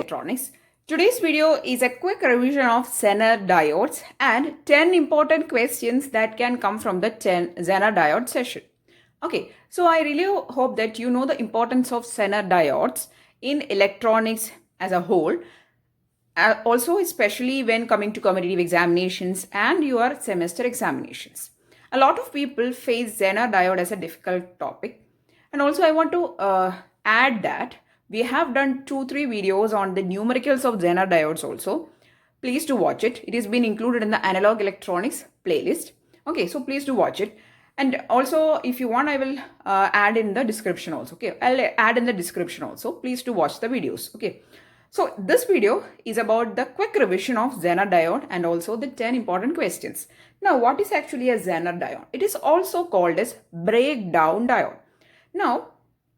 electronics. Today's video is a quick revision of Zener diodes and 10 important questions that can come from the Zener diode session. Okay, so I really hope that you know the importance of Zener diodes in electronics as a whole. Also, especially when coming to competitive examinations and your semester examinations. A lot of people face Zener diode as a difficult topic. And also I want to add that we have done 2-3 videos on the numericals of Zener diodes also. Please do watch it. It has been included in the analog electronics playlist. Okay, so please do watch it. And also, if you want, I will add in the description also. Okay, I'll add in the description also. Please do watch the videos. Okay. So this video is about the quick revision of Zener diode and also the 10 important questions. Now, what is actually a Zener diode? It is also called as breakdown diode. Now,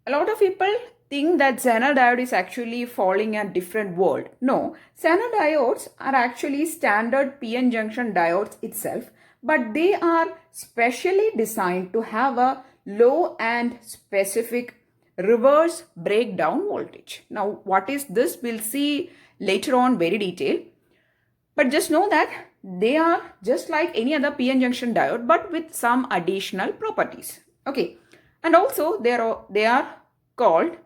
a lot of people think that Zener diode is actually following a different world. No, Zener diodes are actually standard PN junction diodes itself, but they are specially designed to have a low and specific reverse breakdown voltage. Now, what is this? We'll see later on very detailed. But just know that they are just like any other PN junction diode, but with some additional properties. Okay. And also they are called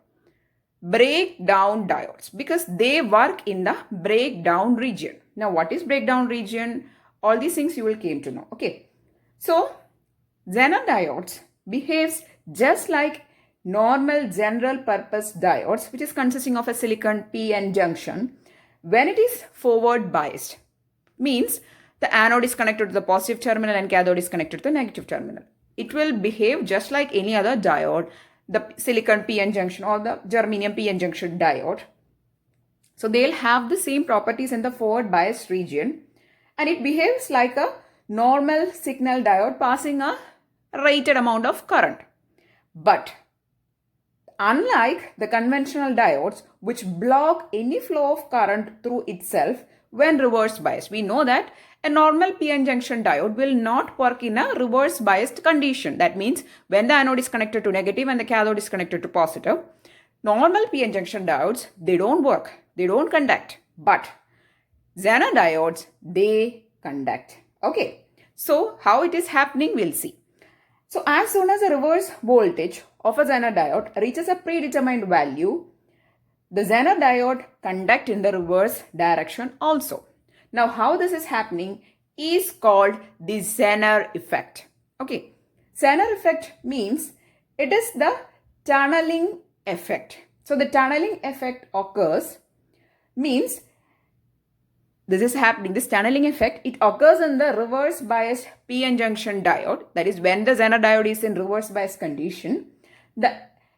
breakdown diodes because they work in the breakdown region. Now, what is breakdown region? All these things you will came to know. Okay. So, Zener diodes behaves just like normal general purpose diodes, which is consisting of a silicon PN junction, when it is forward biased. Means the anode is connected to the positive terminal and cathode is connected to the negative terminal. It will behave just like any other diode, the silicon PN junction or the germanium PN junction diode. So they'll have the same properties in the forward biased region, and it behaves like a normal signal diode passing a rated amount of current. But unlike the conventional diodes, which block any flow of current through itself when reverse biased, we know that a normal PN junction diode will not work in a reverse biased condition. That means when the anode is connected to negative and the cathode is connected to positive, normal PN junction diodes, they don't work, they don't conduct. But Zener diodes, they conduct. Okay, so how it is happening, we'll see. So as soon as the reverse voltage of a Zener diode reaches a predetermined value, the Zener diode conduct in the reverse direction also. Now, how this is happening is called the Zener effect. Okay, Zener effect means it is the tunneling effect. So the tunneling effect occurs means this is happening, this tunneling effect, it occurs in the reverse biased PN junction diode. That is when the Zener diode is in reverse biased condition. The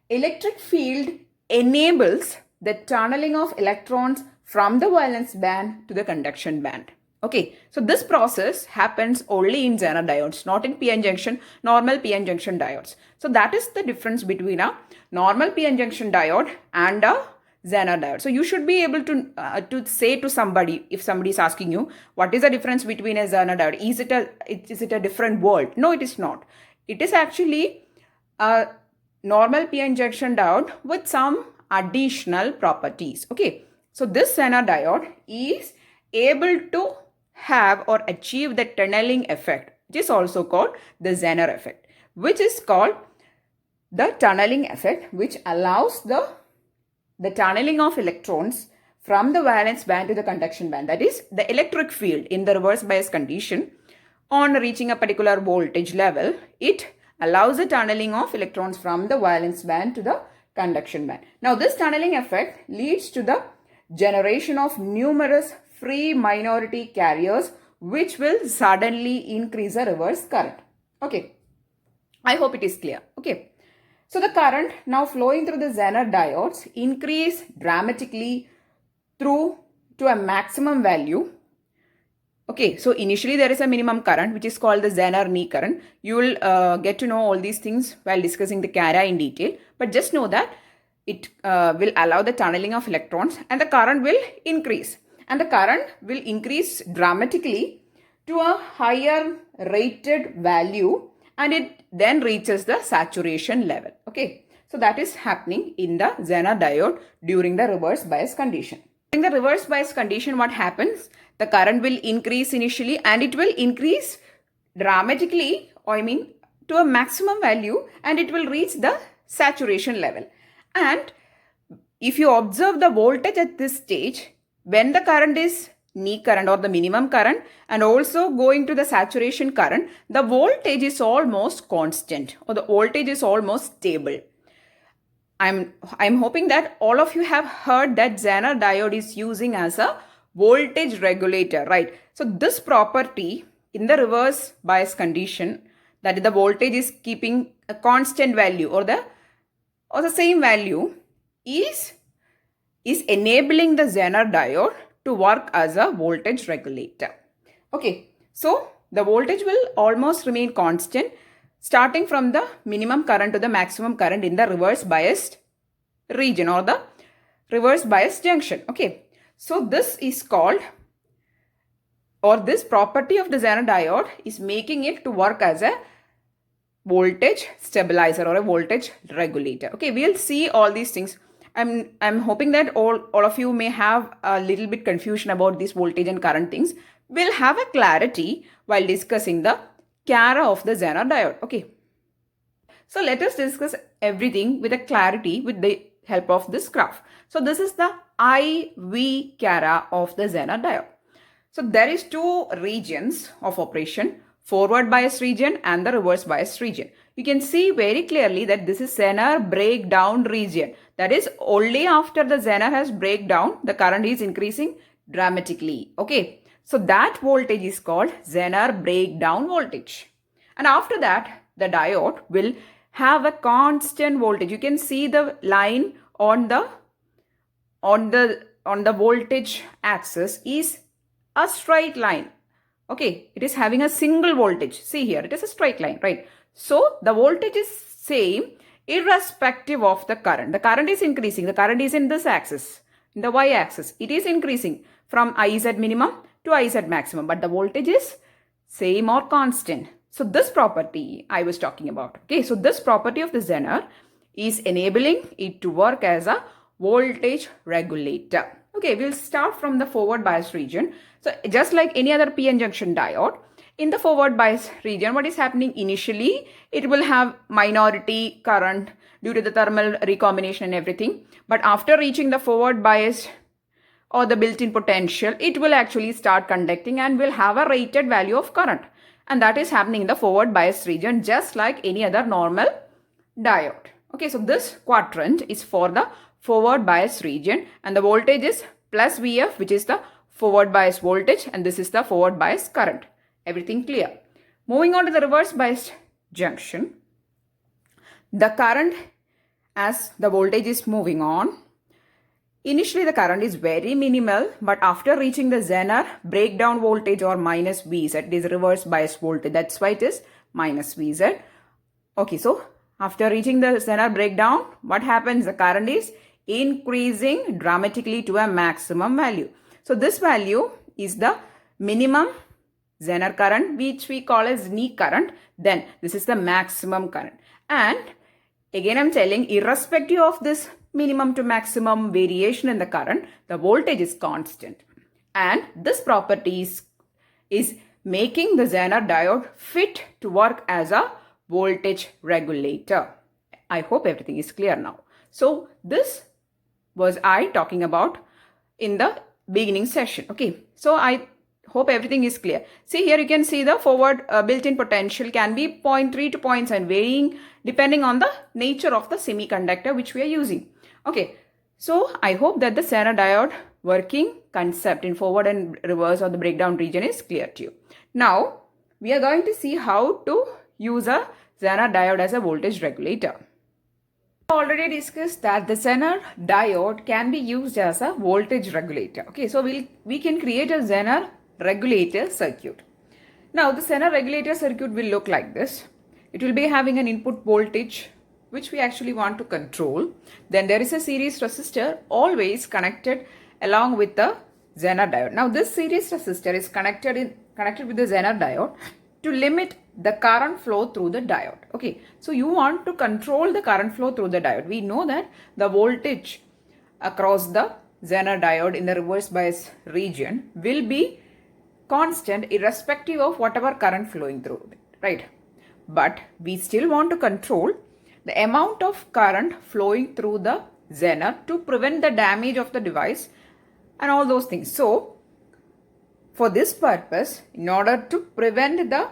electric field enables the tunneling of electrons from the valence band to the conduction band. Okay, so this process happens only in Zener diodes, not in PN junction, normal PN junction diodes. So that is the difference between a normal PN junction diode and a Zener diode. So you should be able to say to somebody, if somebody is asking you, what is the difference between a Zener diode? Is it a different world? No, it is not. It is actually a normal PN junction diode with some additional properties. Okay, so this Zener diode is able to have or achieve the tunneling effect, which is also called the Zener effect, which is called the tunneling effect, which allows the tunneling of electrons from the valence band to the conduction band. That is the electric field in the reverse bias condition on reaching a particular voltage level, it allows the tunneling of electrons from the valence band to the conduction band. Now, this tunneling effect leads to the generation of numerous free minority carriers, which will suddenly increase the reverse current. Okay, I hope it is clear. Okay, so the current now flowing through the Zener diodes increase dramatically through to a maximum value. Okay, so initially there is a minimum current which is called the Zener knee current. You will get to know all these things while discussing the Chara in detail. But just know that it will allow the tunneling of electrons and the current will increase. And the current will increase dramatically to a higher rated value and it then reaches the saturation level. Okay, so that is happening in the Zener diode during the reverse bias condition. In the reverse bias condition, what happens? The current will increase initially and it will increase dramatically, to a maximum value, and it will reach the saturation level. And if you observe the voltage at this stage, when the current is knee current or the minimum current and also going to the saturation current, the voltage is almost constant or the voltage is almost stable. I'm hoping that all of you have heard that Zener diode is using as a voltage regulator, right? So this property in the reverse bias condition, that the voltage is keeping a constant value or the same value, is enabling the Zener diode to work as a voltage regulator. Okay, so the voltage will almost remain constant starting from the minimum current to the maximum current in the reverse biased region or the reverse bias junction. Okay, so this is called, or this property of the Zener diode is making it to work as a voltage stabilizer or a voltage regulator. Okay, we'll see all these things. I'm hoping that all of you may have a little bit confusion about these voltage and current things. We'll have a clarity while discussing the Chara of the Zener diode. Okay, so let us discuss everything with a clarity with the help of this graph. So this is the IV Chara of the Zener diode. So there is two regions of operation, forward bias region and the reverse bias region. You can see very clearly that this is Zener breakdown region. That is, only after the Zener has breakdown, the current is increasing dramatically. Okay, so that voltage is called Zener breakdown voltage. And after that, the diode will have a constant voltage. You can see the line on the voltage axis is a straight line. Okay, it is having a single voltage. See here, it is a straight line, right? So the voltage is same irrespective of the current. The current is increasing. The current is in this axis, in the y-axis. It is increasing from IZ minimum to IZ maximum, but the voltage is same or constant. So this property I was talking about. Okay, so this property of the Zener is enabling it to work as a voltage regulator. Okay, we'll start from the forward bias region. So just like any other PN junction diode, in the forward bias region, what is happening initially, it will have minority current due to the thermal recombination and everything. But after reaching the forward bias or the built-in potential, it will actually start conducting and will have a rated value of current. And that is happening in the forward bias region just like any other normal diode. Okay, so this quadrant is for the forward bias region and the voltage is plus Vf, which is the forward bias voltage, and this is the forward bias current. Everything clear? Moving on to the reverse bias junction, the current as the voltage is moving on, initially the current is very minimal, but after reaching the Zener breakdown voltage or minus Vz, it is reverse bias voltage. That's why it is minus Vz. Okay, so after reaching the Zener breakdown, what happens? The current is increasing dramatically to a maximum value. So this value is the minimum Zener current, which we call as knee current. Then this is the maximum current. And again, I'm telling, irrespective of this minimum to maximum variation in the current, the voltage is constant. And this property is making the Zener diode fit to work as a voltage regulator. I hope everything is clear now. So this was I talking about in the beginning session. Okay, so I hope everything is clear. See here, you can see the forward built-in potential can be 0.3 to 0.7, varying depending on the nature of the semiconductor which we are using. Okay, so I hope that the Zener diode working concept in forward and reverse or the breakdown region is clear to you. Now we are going to see how to use a Zener diode as a voltage regulator. I already discussed that the Zener diode can be used as a voltage regulator. Okay, so we can create a Zener regulator circuit. Now the Zener regulator circuit will look like this. It will be having an input voltage which we actually want to control. Then there is a series resistor always connected along with the Zener diode. Now this series resistor is connected with the Zener diode to limit the current flow through the diode. Okay, so you want to control the current flow through the diode. We know that the voltage across the Zener diode in the reverse bias region will be constant irrespective of whatever current flowing through it, right? But we still want to control the amount of current flowing through the Zener to prevent the damage of the device and all those things. So, for this purpose, in order to prevent the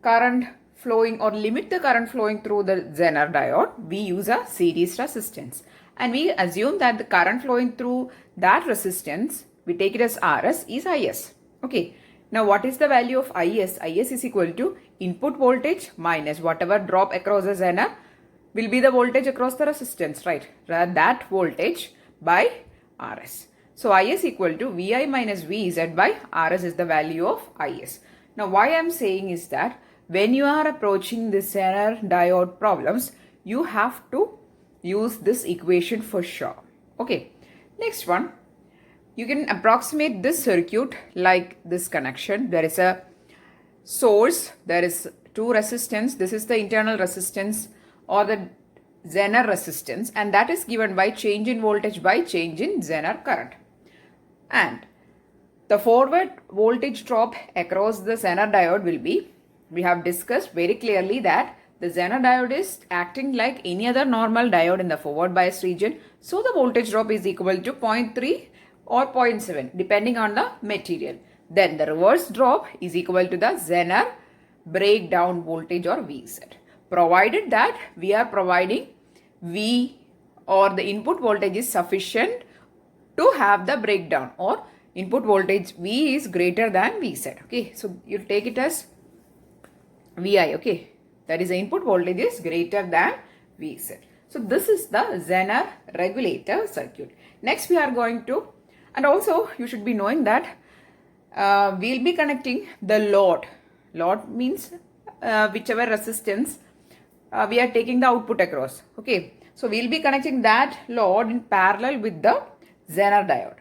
current flowing or limit the current flowing through the Zener diode, we use a series resistance. And we assume that the current flowing through that resistance, we take it as Rs, is Is. Okay. Now, what is the value of Is? Is is equal to input voltage minus whatever drop across the Zener will be the voltage across the resistance, right? That voltage by Rs. So, Is equal to Vi minus Vz by Rs is the value of Is. Now, why I am saying is that when you are approaching the Zener diode problems, you have to use this equation for sure. Okay. Next one, you can approximate this circuit like this connection. There is a source, there is two resistance. This is the internal resistance or the Zener resistance, and that is given by change in voltage by change in Zener current. And the forward voltage drop across the Zener diode will be, we have discussed very clearly that the Zener diode is acting like any other normal diode in the forward bias region. So the voltage drop is equal to 0.3 or 0.7 depending on the material. Then the reverse drop is equal to the Zener breakdown voltage or Vz. Provided that we are providing V or the input voltage is sufficient to have the breakdown, or input voltage V is greater than Vz. Okay, so you take it as Vi. Okay, that is the input voltage is greater than Vz. So this is the Zener regulator circuit. Next we are going to, and also you should be knowing that we will be connecting the load. Load means whichever resistance we are taking the output across. Okay, so we will be connecting that load in parallel with the Zener diode,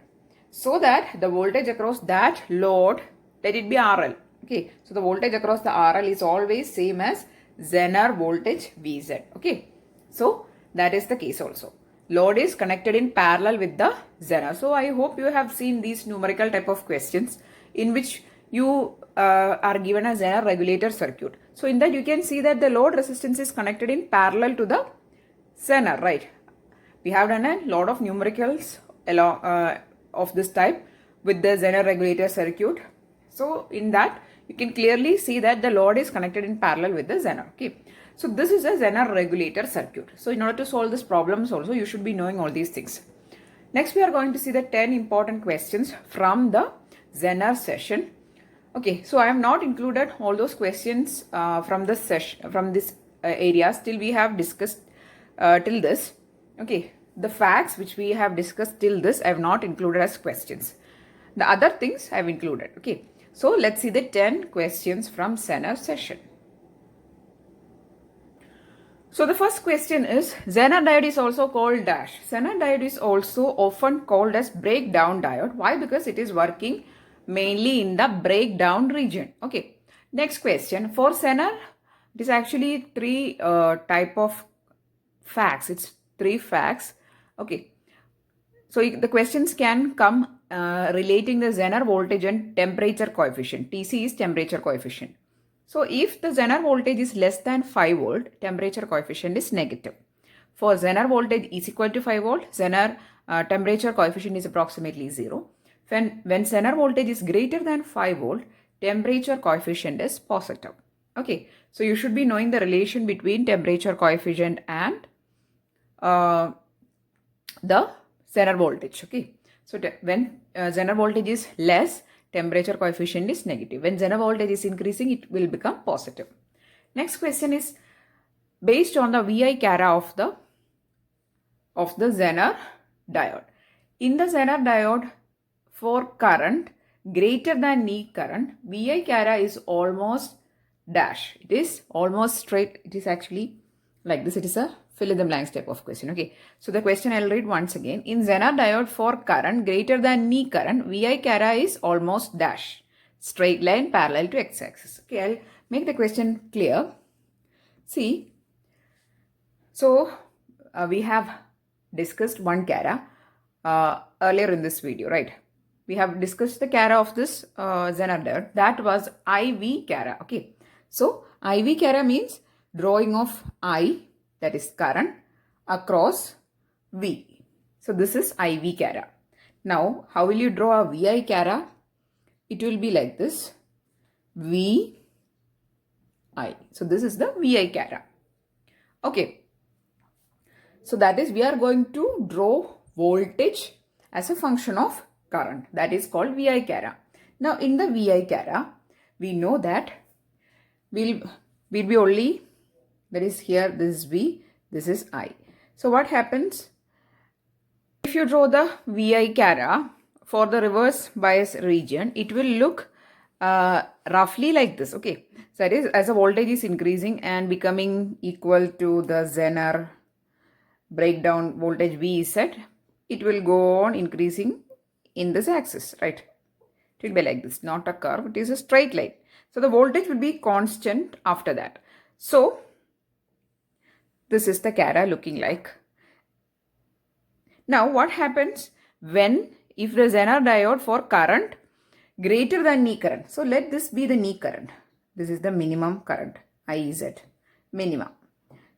so that the voltage across that load, let it be RL. Okay, so the voltage across the RL is always same as Zener voltage Vz. Okay, so that is the case also. Load is connected in parallel with the Zener. So I hope you have seen these numerical type of questions in which you are given a Zener regulator circuit. So in that you can see that the load resistance is connected in parallel to the Zener, right? We have done a lot of numericals along of this type with the Zener regulator circuit. So in that you can clearly see that the load is connected in parallel with the Zener. Okay, so this is a Zener regulator circuit. So in order to solve these problems also, you should be knowing all these things. Next we are going to see the 10 important questions from the Zener session. Okay, so I have not included all those questions from this session, from this area still we have discussed till this. Okay, the facts which we have discussed till this I have not included as questions. The other things I have included. Okay, so let's see the 10 questions from Zener session. So the first question is, Zener diode is also called dash. Zener diode is also often called as breakdown diode. Why? Because it is working mainly in the breakdown region. Okay. Next question. For Zener, it is actually three type of facts. It's three facts. Okay. So the questions can come relating the Zener voltage and temperature coefficient. TC is temperature coefficient. So if the Zener voltage is less than 5 volt, temperature coefficient is negative. For Zener voltage is equal to 5 volt, Zener temperature coefficient is approximately 0. When Zener voltage is greater than 5 volt, temperature coefficient is positive. Okay, so you should be knowing the relation between temperature coefficient and the Zener voltage. Okay, so when Zener voltage is less, temperature coefficient is negative. When Zener voltage is increasing, it will become positive. Next question is based on the Vi Chara of the Zener diode. In the Zener diode, for current greater than knee current, Vi Chara is almost dash. It is almost straight. It is actually like this. It is a fill in the blanks type of question. Okay, so the question I'll read once again. In Zener diode, for current greater than knee current, Vi Chara is almost dash, straight line parallel to x-axis. Okay, I'll make the question clear. See, so we have discussed one Chara. earlier in this video, right? We have discussed the Chara of this Zener diode. That was IV Chara. Okay. So IV Chara means drawing of I, that is current, across V. So this is IV Chara. Now, how will you draw a VI Chara? It will be like this. VI. So this is the VI Chara. Okay. So that is, we are going to draw voltage as a function of current. That is called VI Chara. Now in the VI Chara, we know that we'll be only, that is here, this is V, this is I. So what happens? If you draw the VI Chara for the reverse bias region, it will look roughly like this. Okay. So that is, as the voltage is increasing and becoming equal to the Zener breakdown voltage V is set, it will go on increasing in this axis, right? It will be like this, not a curve, it is a straight line. So the voltage will be constant after that. So this is the Chara looking like. Now what happens when, if the Zener diode for current greater than knee current? So let this be the knee current. This is the minimum current, IZ minimum.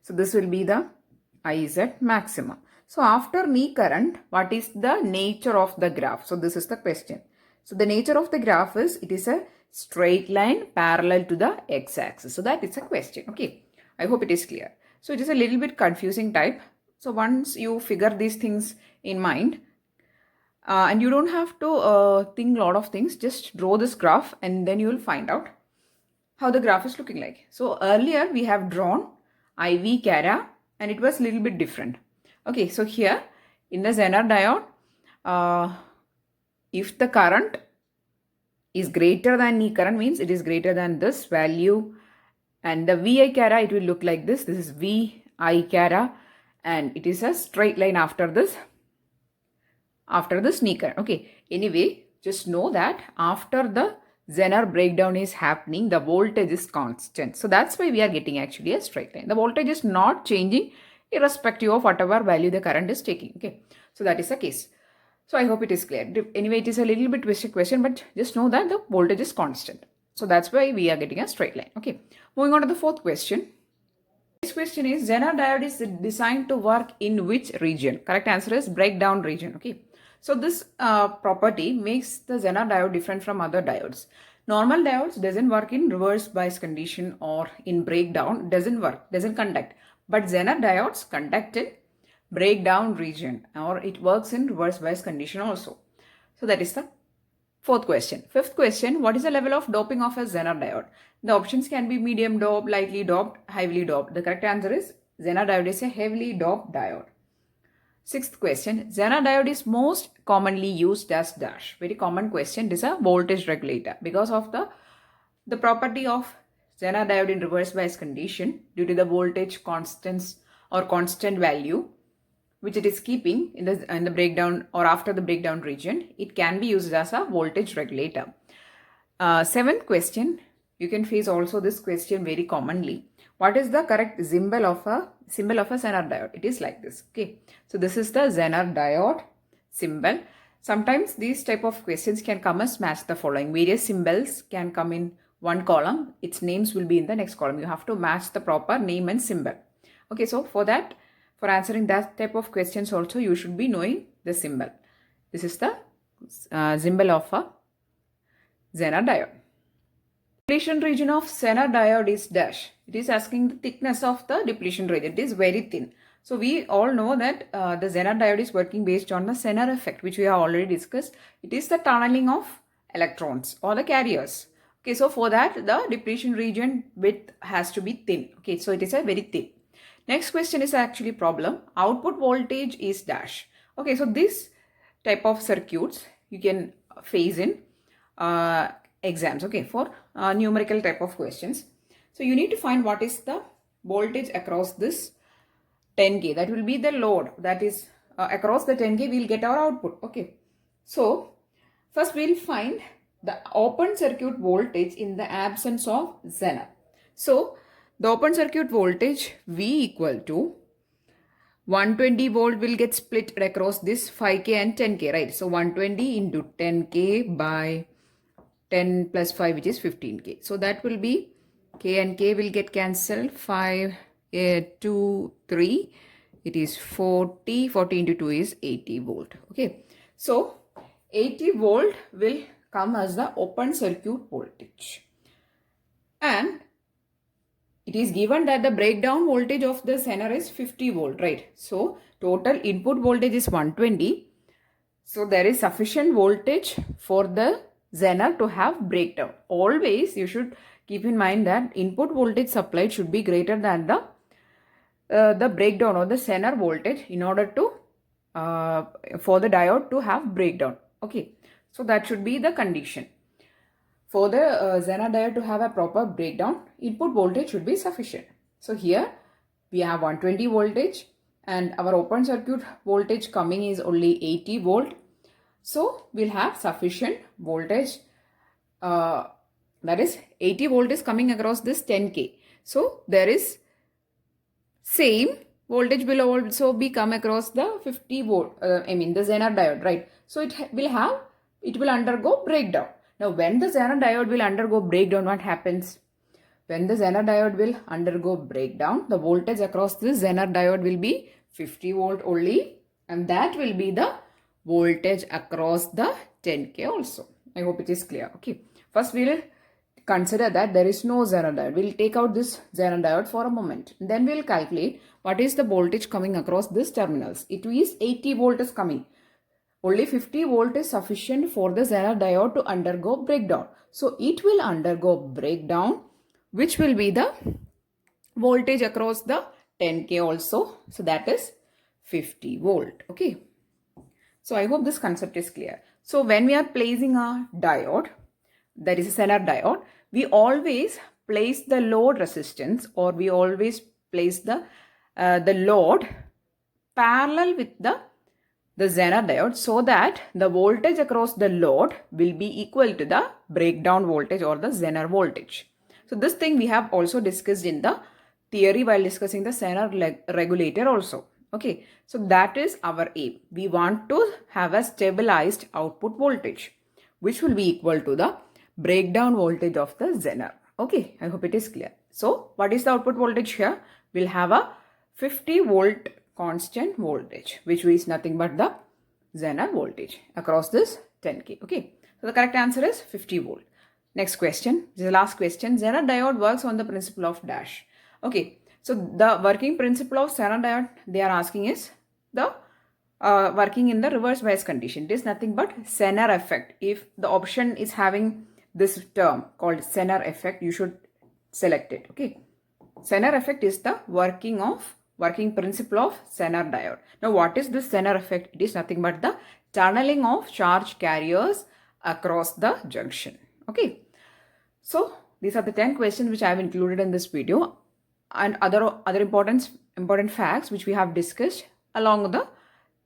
So this will be the IZ maximum. So after knee current, what is the nature of the graph? So this is the question. So the nature of the graph is, it is a straight line parallel to the x-axis. So that is a question. Okay. I hope it is clear. So it is a little bit confusing type. So once you figure these things in mind, and you don't have to think a lot of things, just draw this graph and then you will find out how the graph is looking like. So earlier we have drawn IV Chara and it was a little bit different. Okay, so here in the Zener diode, if the current is greater than knee current, means it is greater than this value, and the VI Chara, it will look like this. This is VI Chara and it is a straight line after this knee current. Okay, anyway, just know that after the Zener breakdown is happening, the voltage is constant. So that's why we are getting actually a straight line. The voltage is not changing irrespective of whatever value the current is taking. Okay, so that is the case. So I hope it is clear. Anyway, it is a little bit twisted question, but just know that the voltage is constant. So that's why we are getting a straight line. Okay, moving on to the fourth question. This question is, Zener diode is designed to work in which region? Correct answer is breakdown region. Okay. So this property makes the Zener diode different from other diodes. Normal diodes doesn't work in reverse bias condition or in breakdown, doesn't conduct. But Zener diodes conduct in breakdown region, or it works in reverse bias condition also. So that is the fourth question. Fifth question, what is the level of doping of a Zener diode? The options can be medium doped, lightly doped, heavily doped. The correct answer is Zener diode is a heavily doped diode. Sixth question, Zener diode is most commonly used as dash. Very common question. This is a voltage regulator. Because of the property of Zener diode in reverse bias condition, due to the voltage constants or constant value which it is keeping in the breakdown or after the breakdown region, it can be used as a voltage regulator. Seventh question, you can face also this question very commonly. What is the correct symbol of a Zener diode? It is like this. Okay, so this is the Zener diode symbol. Sometimes these type of questions can come as match the following. Various symbols can come in one column. Its names will be in the next column. You have to match the proper name and symbol. Okay, so for answering that type of questions also, you should be knowing the symbol. This is the symbol of a Zener diode. Depletion region of Zener diode is dash. It is asking the thickness of the depletion region. It is very thin. So we all know that the Zener diode is working based on the Zener effect, which we have already discussed. It is the tunneling of electrons or the carriers. Okay, so for that, the depletion region width has to be thin. Okay, so it is a very thin. Next question is actually problem. Output voltage is dash. Okay, so this type of circuits you can face in exams, okay, for numerical type of questions. So you need to find what is the voltage across this 10K. That will be the load. That is across the 10K we will get our output. Okay. So first we will find the open circuit voltage in the absence of Zener. So the open circuit voltage V equal to 120 volt will get split across this 5K and 10K, right? So 120 into 10K by 10 plus 5, which is 15K. So that will be K and K will get cancelled. 5, 2, 3. It is 40. 40 into 2 is 80 volt. Okay. So 80 volt will come as the open circuit voltage. And it is given that the breakdown voltage of the Zener is 50 volt, right? So total input voltage is 120. So there is sufficient voltage for the Zener to have breakdown. Always you should keep in mind that input voltage supplied should be greater than the breakdown or the Zener voltage in order to for the diode to have breakdown. Okay, so that should be the condition. For the Zener diode to have a proper breakdown, input voltage should be sufficient. So here we have 120 voltage and our open circuit voltage coming is only 80 volt. So we'll have sufficient voltage, that is 80 volt is coming across this 10K. So there is same voltage will also be come across the 50 volt, the Zener diode, right? So it will undergo breakdown. Now when the Zener diode will undergo breakdown, what happens? When the Zener diode will undergo breakdown, the voltage across this Zener diode will be 50 volt only, and that will be the voltage across the 10K also. I hope it is clear. Okay. First we will consider that there is no Zener diode. We will take out this Zener diode for a moment. Then we will calculate what is the voltage coming across these terminals. It is 80 volt is coming. Only 50 volt is sufficient for the Zener diode to undergo breakdown. So it will undergo breakdown, which will be the voltage across the 10K also. So that is 50 volt. Okay. So I hope this concept is clear. So when we are placing a diode, that is a Zener diode, we always place the load resistance, or we always place the load parallel with the Zener diode, so that the voltage across the load will be equal to the breakdown voltage or the Zener voltage. So this thing we have also discussed in the theory while discussing the Zener regulator also. Okay, so that is our aim. We want to have a stabilized output voltage, which will be equal to the breakdown voltage of the Zener. Okay, I hope it is clear. So what is the output voltage here? We'll have a 50 volt constant voltage, which is nothing but the Zener voltage across this 10K. Okay, so the correct answer is 50 volt. Next question, this is the last question. Zener diode works on the principle of dash. Okay, so the working principle of Zener diode they are asking is the working in the reverse bias condition. It is nothing but Zener effect. If the option is having this term called Zener effect, you should select it. Okay, Zener effect is the working principle of Zener diode. Now what is this Zener effect? It is nothing but the tunneling of charge carriers across the junction. Okay, so these are the 10 questions which I have included in this video, and other important facts which we have discussed along with the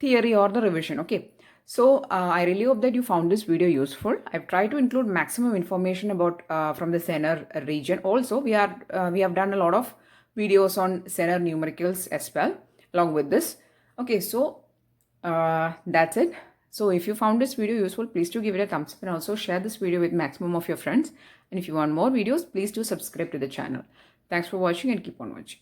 theory or the revision. Okay, so I really hope that you found this video useful. I've tried to include maximum information about from the Zener region. Also we have done a lot of videos on Zener numericals as well along with this. Okay, so that's it. So if you found this video useful, please do give it a thumbs up and also share this video with maximum of your friends. And if you want more videos, please do subscribe to the channel. Thanks for watching and keep on watching.